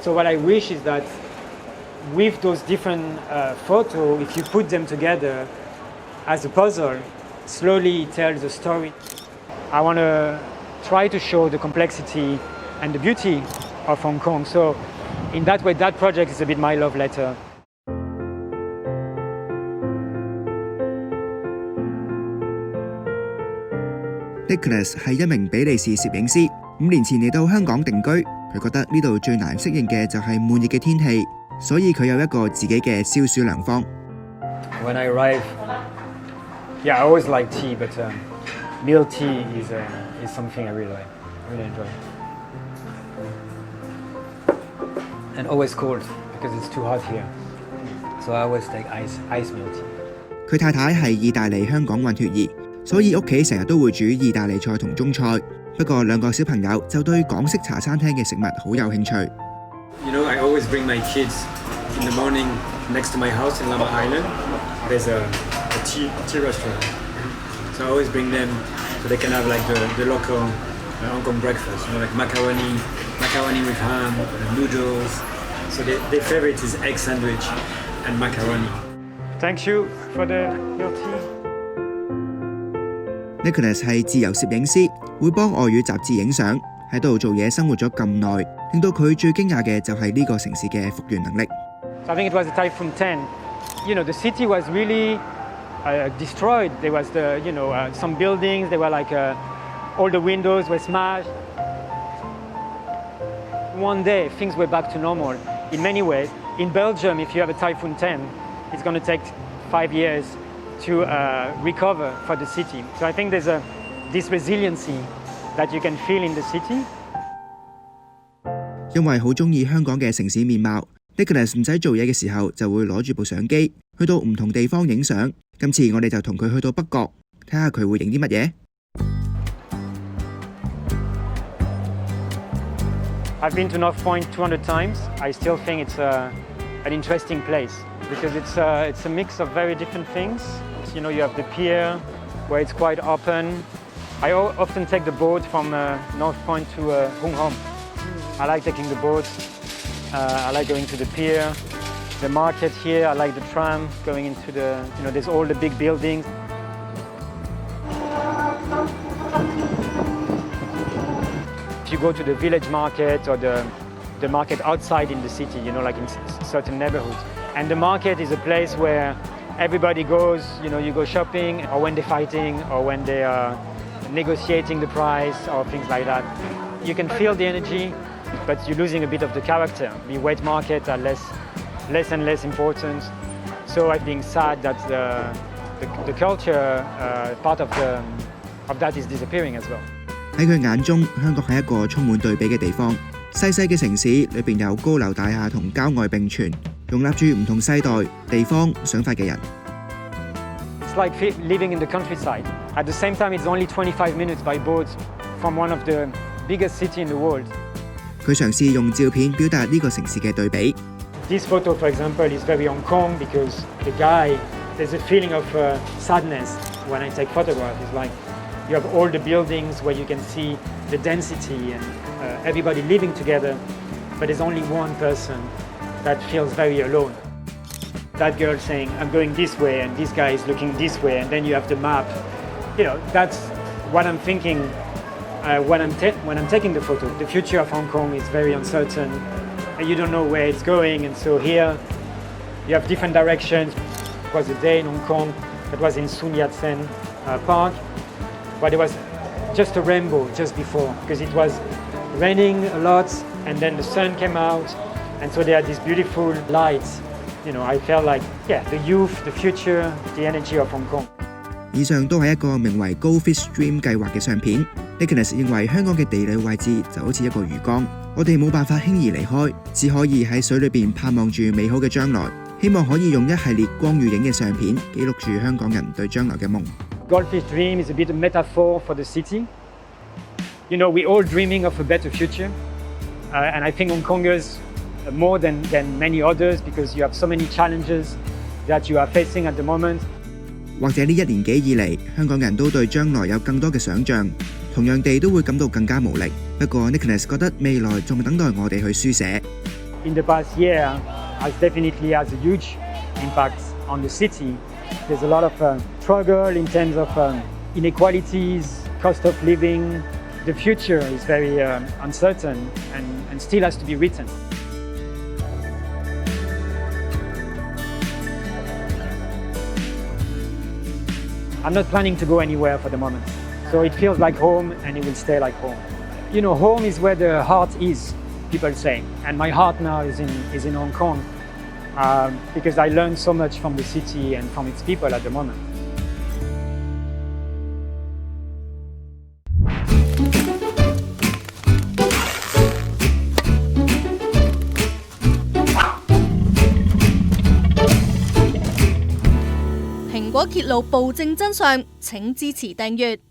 So what I wish is that with those different photos, if you put them together as a puzzle, slowly it tells a story. I want to try to show the complexity and the beauty of Hong Kong. So in that way, that project is a bit my love letter. Nicolas 係一名比利時攝影師，5年前嚟到香港定居。佢覺得呢度最難適應嘅就係悶熱嘅天氣，所以佢有一個自己嘅消暑良方。When I arrive, yeah, I always like tea, but milk tea is something I really enjoy. And always cold because it's too hot here, so I always take ice milk tea. 佢太太係意大利香港混血兒，所以屋企成日都會煮意大利菜同中菜。不過兩個小朋友就對港式茶餐廳嘅食物好有興趣。You know, I always bring my kids in the morning next to my house in Lamma Island. There's a tea restaurant, so I always bring them so they can have like the local Hong Kong breakfast. You know, like macaroni with ham, noodles. So their favorite is egg sandwich and macaroni. Thank you for the milk tea. Nicolas 係自由攝影師，會幫外語雜誌影相，喺度做嘢生活咗咁耐，令到佢最驚訝嘅就係呢個城市嘅復原能力。So I think it was a typhoon 10. You know, the city was really destroyed. There was some buildings. They were like all the windows were smashed. One day things were back to normal. In many ways, in Belgium, if you have a typhoon 10, it's going to take 5 years to recover for the city. So I think there's this resiliency that you can feel in the city. 因為好中意香港嘅城市面貌 ，Nicolas 唔使做嘢嘅時候就會攞住部相機去到唔同地方影相。今次我哋就同佢去到北角，睇下佢會影啲乜嘢。I've been to North Point 200 times. I still think it's an interesting place because it's a mix of very different things. You know, you have the pier where it's quite open. I often take the boat from North Point to Hung Hom. I like taking the boat. I like going to the pier. The market here, I like the tram going into there's all the big buildings. If you go to the village market or the market outside in the city, like in certain neighborhoods. And the market is a place where everybody goes, you go shopping, or when they're fighting, or when they are negotiating the price, or things like that. You can feel the energy, but you're losing a bit of the character. The wet markets are less and less important. So I'm being sad that the culture part of that is disappearing as well. 喺佢眼中，香港係一個充滿對比嘅地方。細細嘅城市裏邊有高樓大廈同郊外並存，容納住唔同世代、地方、想法嘅人。It's like living in the countryside. At the same time, it's only 25 minutes by boat from one of the biggest cities in the world. 佢嘗試用照片表達呢個城市嘅對比。This photo, for example, is very Hong Kong because there's a feeling of sadness when I take photographs. It's like you have all the buildings where you can see the density and everybody living together, but there's only one person that feels very alone. That girl saying, I'm going this way, and this guy is looking this way, and then you have the map. That's what I'm thinking when I'm taking the photo. The future of Hong Kong is very uncertain, and you don't know where it's going, and so here you have different directions. It was a day in Hong Kong that was in Sun Yat-sen Park, but there was just a rainbow just before, because it was raining a lot, and then the sun came out, and so they had these beautiful lights. I felt like, the youth, the future, the energy of Hong Kong. 以上都係一個名為 Goldfish Dream 計劃嘅相片。Nicolas 認為香港嘅地理位置就好似一個魚缸，我哋冇辦法輕易離開，只可以喺水裏邊盼望住美好嘅將來。希望可以用一系列光與影嘅相片記錄住香港人對將來嘅夢。Goldfish Dream is a bit of a metaphor for the city. We're all dreaming of a better future, and I think Hongkongers more than many others because you have so many challenges that you are facing at the moment. 或者呢1年幾以嚟，香港人都對將來有更多嘅想像，同樣地都會感到更加無力。不過 Nicolas 覺得未來仲等待我哋去書寫。in the past year has definitely has a huge impact on the city. There's a lot of struggle in terms of inequalities, cost of living. The future is very uncertain and still has to be written. I'm not planning to go anywhere for the moment. So it feels like home and it will stay like home. You know, home is where the heart is, people say. And my heart now is in Hong Kong because I learned so much from the city and from its people at the moment.蘋果揭露暴政真相，請支持訂閱。